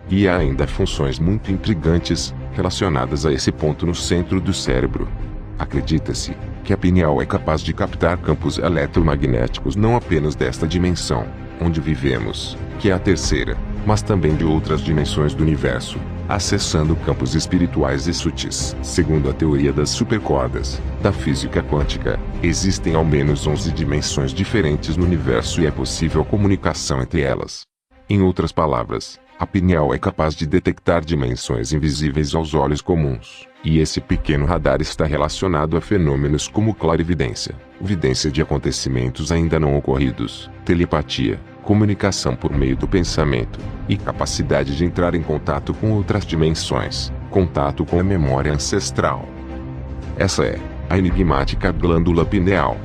E há ainda funções muito intrigantes, relacionadas a esse ponto no centro do cérebro. Acredita-se que a pineal é capaz de captar campos eletromagnéticos não apenas desta dimensão, onde vivemos, que é a terceira, mas também de outras dimensões do universo, acessando campos espirituais e sutis. Segundo a teoria das supercordas, da física quântica, existem ao menos 11 dimensões diferentes no universo e é possível comunicação entre elas. Em outras palavras, a pineal é capaz de detectar dimensões invisíveis aos olhos comuns, e esse pequeno radar está relacionado a fenômenos como clarividência, vidência de acontecimentos ainda não ocorridos, telepatia, comunicação por meio do pensamento, e capacidade de entrar em contato com outras dimensões, contato com a memória ancestral. Essa é a enigmática glândula pineal.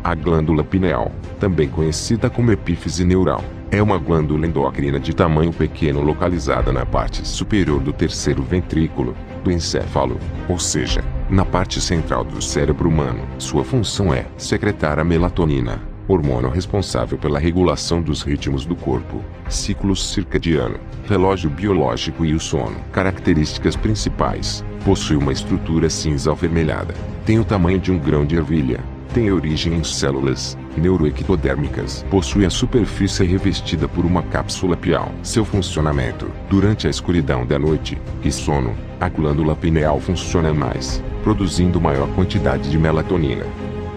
A glândula pineal, também conhecida como epífise neural, é uma glândula endócrina de tamanho pequeno localizada na parte superior do terceiro ventrículo, do encéfalo, ou seja, na parte central do cérebro humano. Sua função é secretar a melatonina, hormônio responsável pela regulação dos ritmos do corpo, ciclo circadiano, relógio biológico e o sono. Características principais: possui uma estrutura cinza avermelhada, tem o tamanho de um grão de ervilha, tem origem em células neuroectodérmicas. Possui a superfície revestida por uma cápsula pial. Seu funcionamento: durante a escuridão da noite e sono, a glândula pineal funciona mais, produzindo maior quantidade de melatonina.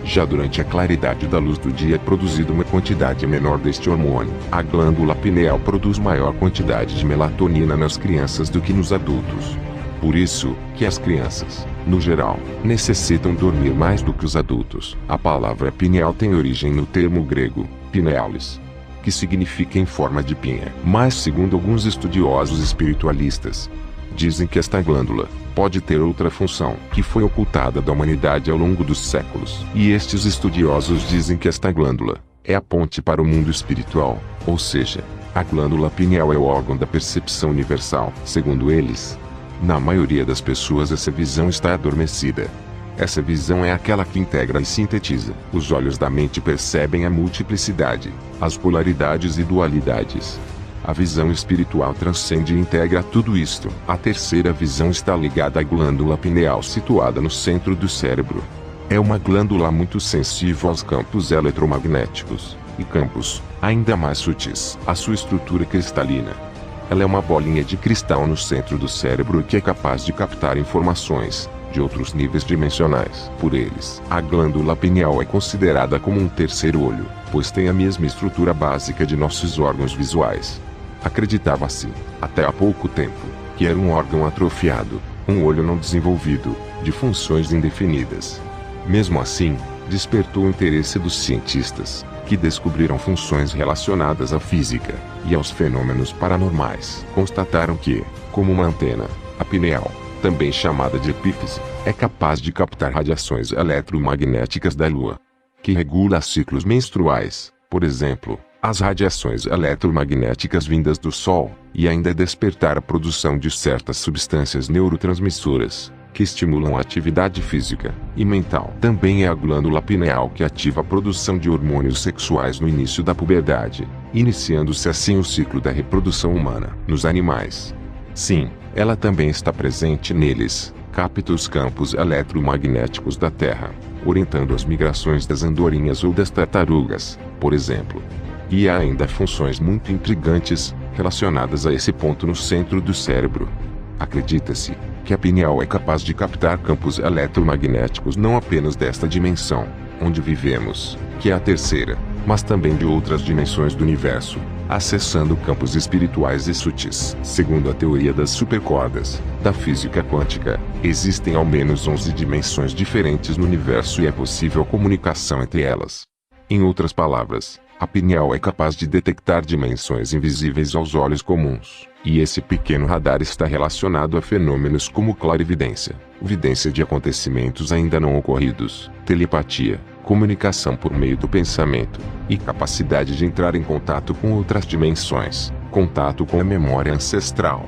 Já durante a claridade da luz do dia é produzida uma quantidade menor deste hormônio. A glândula pineal produz maior quantidade de melatonina nas crianças do que nos adultos. Por isso, que as crianças, no geral, necessitam dormir mais do que os adultos. A palavra pineal tem origem no termo grego, pinealis, que significa em forma de pinha. Mas segundo alguns estudiosos espiritualistas, dizem que esta glândula pode ter outra função, que foi ocultada da humanidade ao longo dos séculos. E estes estudiosos dizem que esta glândula é a ponte para o mundo espiritual, ou seja, a glândula pineal é o órgão da percepção universal. Segundo eles, na maioria das pessoas essa visão está adormecida. Essa visão é aquela que integra e sintetiza. Os olhos da mente percebem a multiplicidade, as polaridades e dualidades. A visão espiritual transcende e integra tudo isto. A terceira visão está ligada à glândula pineal situada no centro do cérebro. É uma glândula muito sensível aos campos eletromagnéticos, e campos ainda mais sutis. A sua estrutura cristalina. Ela é uma bolinha de cristal no centro do cérebro que é capaz de captar informações de outros níveis dimensionais. Por eles, a glândula pineal é considerada como um terceiro olho, pois tem a mesma estrutura básica de nossos órgãos visuais. Acreditava-se, até há pouco tempo, que era um órgão atrofiado, um olho não desenvolvido, de funções indefinidas. Mesmo assim, despertou o interesse dos cientistas, que descobriram funções relacionadas à física e aos fenômenos paranormais. Constataram que, como uma antena, a pineal, também chamada de epífise, é capaz de captar radiações eletromagnéticas da Lua, que regula ciclos menstruais, por exemplo, as radiações eletromagnéticas vindas do Sol, e ainda despertar a produção de certas substâncias neurotransmissoras, que estimulam a atividade física e mental. Também é a glândula pineal que ativa a produção de hormônios sexuais no início da puberdade, iniciando-se assim o ciclo da reprodução humana. Nos animais, sim, ela também está presente neles, capta os campos eletromagnéticos da Terra, orientando as migrações das andorinhas ou das tartarugas, por exemplo. E há ainda funções muito intrigantes, relacionadas a esse ponto no centro do cérebro. Acredita-se que a pineal é capaz de captar campos eletromagnéticos não apenas desta dimensão, onde vivemos, que é a terceira, mas também de outras dimensões do universo, acessando campos espirituais e sutis. Segundo a teoria das supercordas, da física quântica, existem ao menos 11 dimensões diferentes no universo e é possível comunicação entre elas. Em outras palavras, A pineal é capaz de detectar dimensões invisíveis aos olhos comuns, e esse pequeno radar está relacionado a fenômenos como clarividência, vidência de acontecimentos ainda não ocorridos, telepatia, comunicação por meio do pensamento, e capacidade de entrar em contato com outras dimensões, contato com a memória ancestral.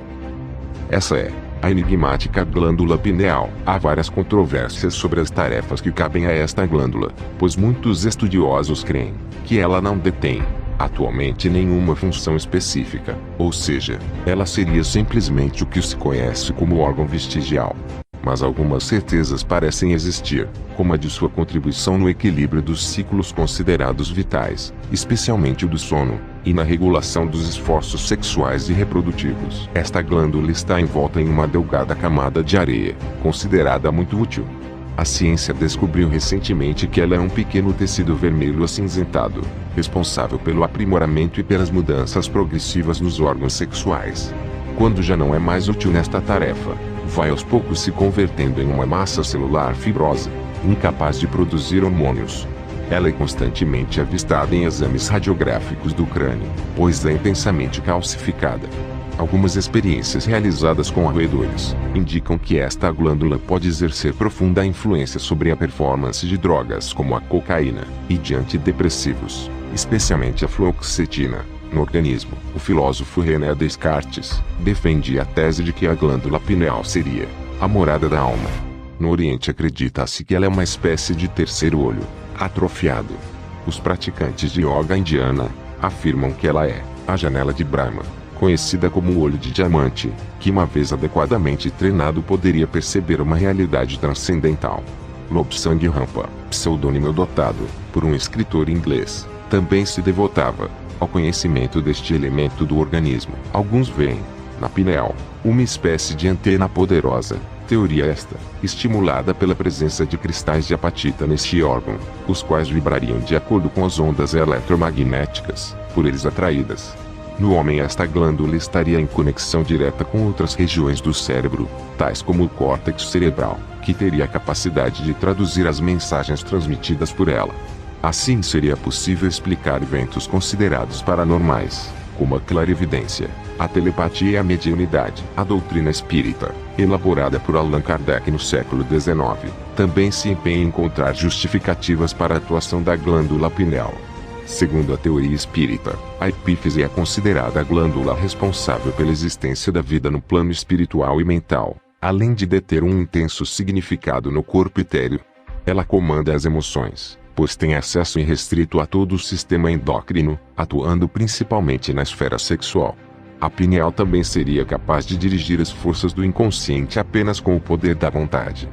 Essa é a enigmática glândula pineal. Há várias controvérsias sobre as tarefas que cabem a esta glândula, pois muitos estudiosos creem que ela não detém, atualmente, nenhuma função específica, ou seja, ela seria simplesmente o que se conhece como órgão vestigial. Mas algumas certezas parecem existir, como a de sua contribuição no equilíbrio dos ciclos considerados vitais, especialmente o do sono, e na regulação dos esforços sexuais e reprodutivos. Esta glândula está envolta em uma delgada camada de areia, considerada muito útil. A ciência descobriu recentemente que ela é um pequeno tecido vermelho acinzentado, responsável pelo aprimoramento e pelas mudanças progressivas nos órgãos sexuais. Quando já não é mais útil nesta tarefa, vai aos poucos se convertendo em uma massa celular fibrosa, incapaz de produzir hormônios. Ela é constantemente avistada em exames radiográficos do crânio, pois é intensamente calcificada. Algumas experiências realizadas com roedores indicam que esta glândula pode exercer profunda influência sobre a performance de drogas como a cocaína e de antidepressivos, especialmente a fluoxetina, no organismo. O filósofo René Descartes defendia a tese de que a glândula pineal seria a morada da alma. No Oriente acredita-se que ela é uma espécie de terceiro olho, atrofiado. Os praticantes de yoga indiana afirmam que ela é a janela de Brahma, conhecida como o olho de diamante, que uma vez adequadamente treinado poderia perceber uma realidade transcendental. Lobsang Rampa, pseudônimo dotado por um escritor inglês, também se devotava ao conhecimento deste elemento do organismo. Alguns veem na pineal uma espécie de antena poderosa, teoria esta estimulada pela presença de cristais de apatita neste órgão, os quais vibrariam de acordo com as ondas eletromagnéticas por eles atraídas. No homem, esta glândula estaria em conexão direta com outras regiões do cérebro, tais como o córtex cerebral, que teria a capacidade de traduzir as mensagens transmitidas por ela. Assim, seria possível explicar eventos considerados paranormais, como a clarividência, a telepatia e a mediunidade. A doutrina espírita, elaborada por Allan Kardec no século XIX, também se empenha em encontrar justificativas para a atuação da glândula pineal. Segundo a teoria espírita, a epífise é considerada a glândula responsável pela existência da vida no plano espiritual e mental, além de deter um intenso significado no corpo etéreo. Ela comanda as emoções, pois tem acesso irrestrito a todo o sistema endócrino, atuando principalmente na esfera sexual. A pineal também seria capaz de dirigir as forças do inconsciente apenas com o poder da vontade.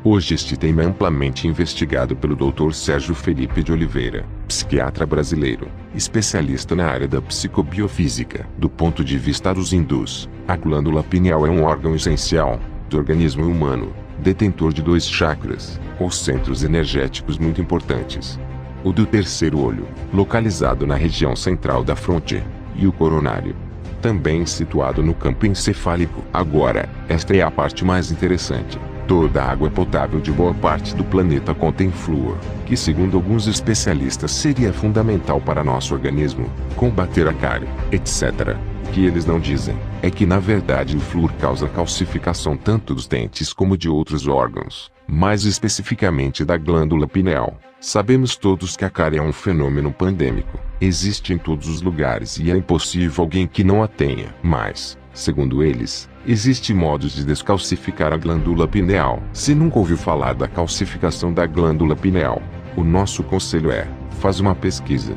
Hoje este tema é amplamente investigado pelo Dr. Sérgio Felipe de Oliveira, psiquiatra brasileiro, especialista na área da psicobiofísica. Do ponto de vista dos hindus, a glândula pineal é um órgão essencial do organismo humano, detentor de 2 chakras, ou centros energéticos muito importantes. O do terceiro olho, localizado na região central da fronte, e o coronário, também situado no campo encefálico. Agora, esta é a parte mais interessante. Toda a água potável de boa parte do planeta contém flúor, que segundo alguns especialistas seria fundamental para nosso organismo combater a cárie, etc. O que eles não dizem é que na verdade o flúor causa calcificação tanto dos dentes como de outros órgãos, mais especificamente da glândula pineal. Sabemos todos que a cárie é um fenômeno pandêmico, existe em todos os lugares e é impossível alguém que não a tenha. Mas, segundo eles, existem modos de descalcificar a glândula pineal. Se nunca ouviu falar da calcificação da glândula pineal, o nosso conselho é: faz uma pesquisa.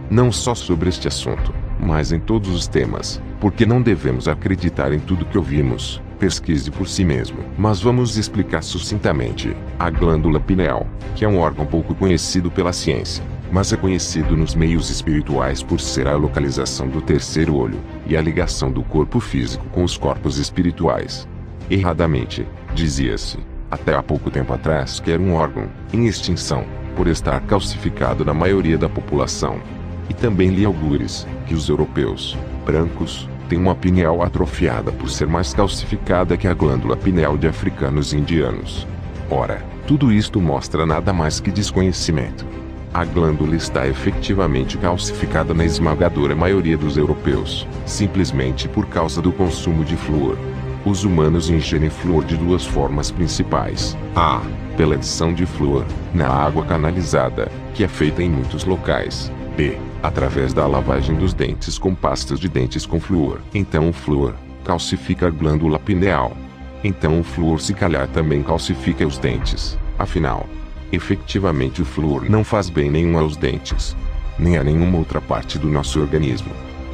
Não só sobre este assunto, mas em todos os temas, porque não devemos acreditar em tudo que ouvimos. Pesquise por si mesmo. Mas vamos explicar sucintamente. A glândula pineal, que é um órgão pouco conhecido pela ciência, mas é conhecido nos meios espirituais por ser a localização do terceiro olho, e a ligação do corpo físico com os corpos espirituais. Erradamente, dizia-se, até há pouco tempo atrás, que era um órgão em extinção, por estar calcificado na maioria da população. E também li algures que os europeus, brancos, têm uma pineal atrofiada por ser mais calcificada que a glândula pineal de africanos e indianos. Ora, tudo isto mostra nada mais que desconhecimento. A glândula está efetivamente calcificada na esmagadora maioria dos europeus, simplesmente por causa do consumo de flúor. Os humanos ingerem flúor de duas formas principais. A. Pela adição de flúor na água canalizada, que é feita em muitos locais. B. Através da lavagem dos dentes com pastas de dentes com flúor. Então o flúor calcifica a glândula pineal. Então o flúor se calhar também calcifica os dentes. Afinal, efetivamente o flúor não faz bem nenhum aos dentes, nem a nenhuma outra parte do nosso organismo.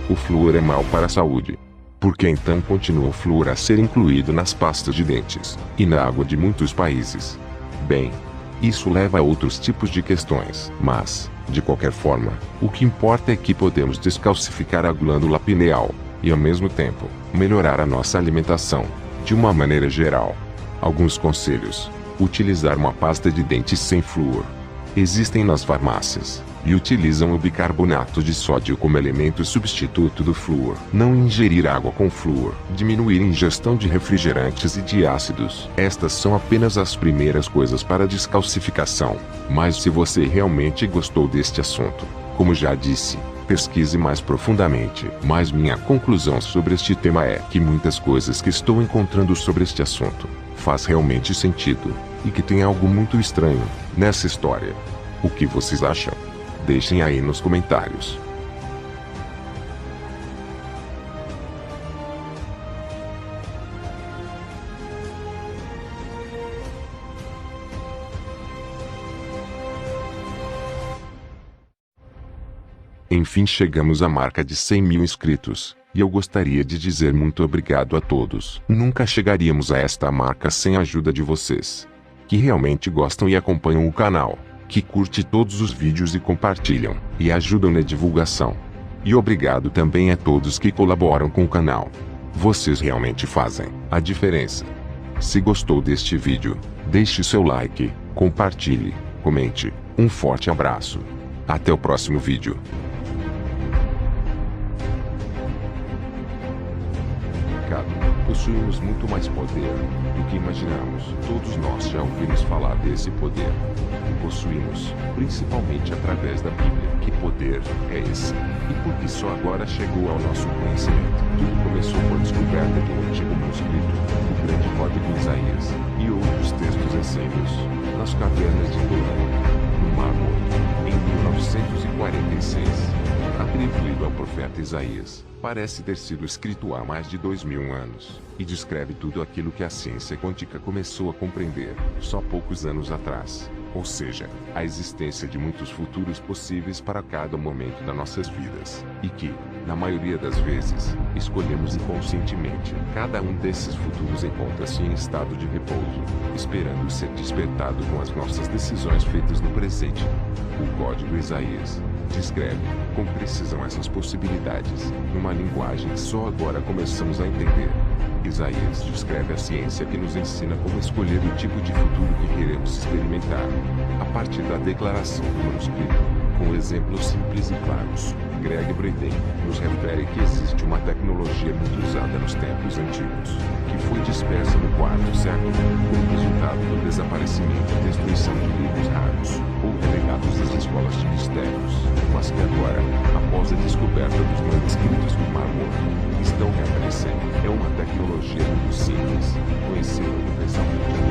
O flúor é mau para a saúde. Por que então continua o flúor a ser incluído nas pastas de dentes e na água de muitos países? Bem, isso leva a outros tipos de questões, mas, de qualquer forma, o que importa é que podemos descalcificar a glândula pineal e, ao mesmo tempo, melhorar a nossa alimentação, de uma maneira geral. Alguns conselhos: utilizar uma pasta de dentes sem flúor. Existem nas farmácias, e utilizam o bicarbonato de sódio como elemento substituto do flúor. Não ingerir água com flúor. Diminuir a ingestão de refrigerantes e de ácidos. Estas são apenas as primeiras coisas para descalcificação. Mas se você realmente gostou deste assunto, como já disse, pesquise mais profundamente. Mas minha conclusão sobre este tema é que muitas coisas que estou encontrando sobre este assunto faz realmente sentido, e que tem algo muito estranho nessa história. O que vocês acham? Deixem aí nos comentários. Enfim, chegamos à marca de 100 mil inscritos, e eu gostaria de dizer muito obrigado a todos. Nunca chegaríamos a esta marca sem a ajuda de vocês, que realmente gostam e acompanham o canal, que curte todos os vídeos e compartilham, e ajudam na divulgação. E obrigado também a todos que colaboram com o canal. Vocês realmente fazem a diferença. Se gostou deste vídeo, deixe seu like, compartilhe, comente. Um forte abraço. Até o próximo vídeo. Possuímos muito mais poder do que imaginamos. Todos nós já ouvimos falar desse poder. Possuímos, principalmente através da Bíblia. Que poder é esse? E por que só agora chegou ao nosso conhecimento? Tudo começou com a descoberta de um antigo manuscrito, o Grande Código Isaías, e outros textos essênios, nas cavernas de Torá, no Mar Morto, em 1946. Atribuído ao profeta Isaías, parece ter sido escrito há mais de 2000 anos, e descreve tudo aquilo que a ciência quântica começou a compreender só poucos anos atrás, ou seja, a existência de muitos futuros possíveis para cada momento das nossas vidas, e que, na maioria das vezes, escolhemos inconscientemente. Cada um desses futuros encontra-se em estado de repouso, esperando ser despertado com as nossas decisões feitas no presente. O Código Isaías descreve, com precisão, essas possibilidades, numa linguagem que só agora começamos a entender. Isaías descreve a ciência que nos ensina como escolher o tipo de futuro que queremos experimentar. A partir da declaração do manuscrito, com exemplos simples e claros, Greg Braden nos refere que existe uma tecnologia muito usada nos tempos antigos, que foi dispersa no quarto século, como resultado do desaparecimento e destruição de livros raros, ou relegados das escolas de mistérios, mas que agora, após a descoberta dos manuscritos do Mar Morto, estão reaparecendo. É uma tecnologia muito simples, conhecida universalmente.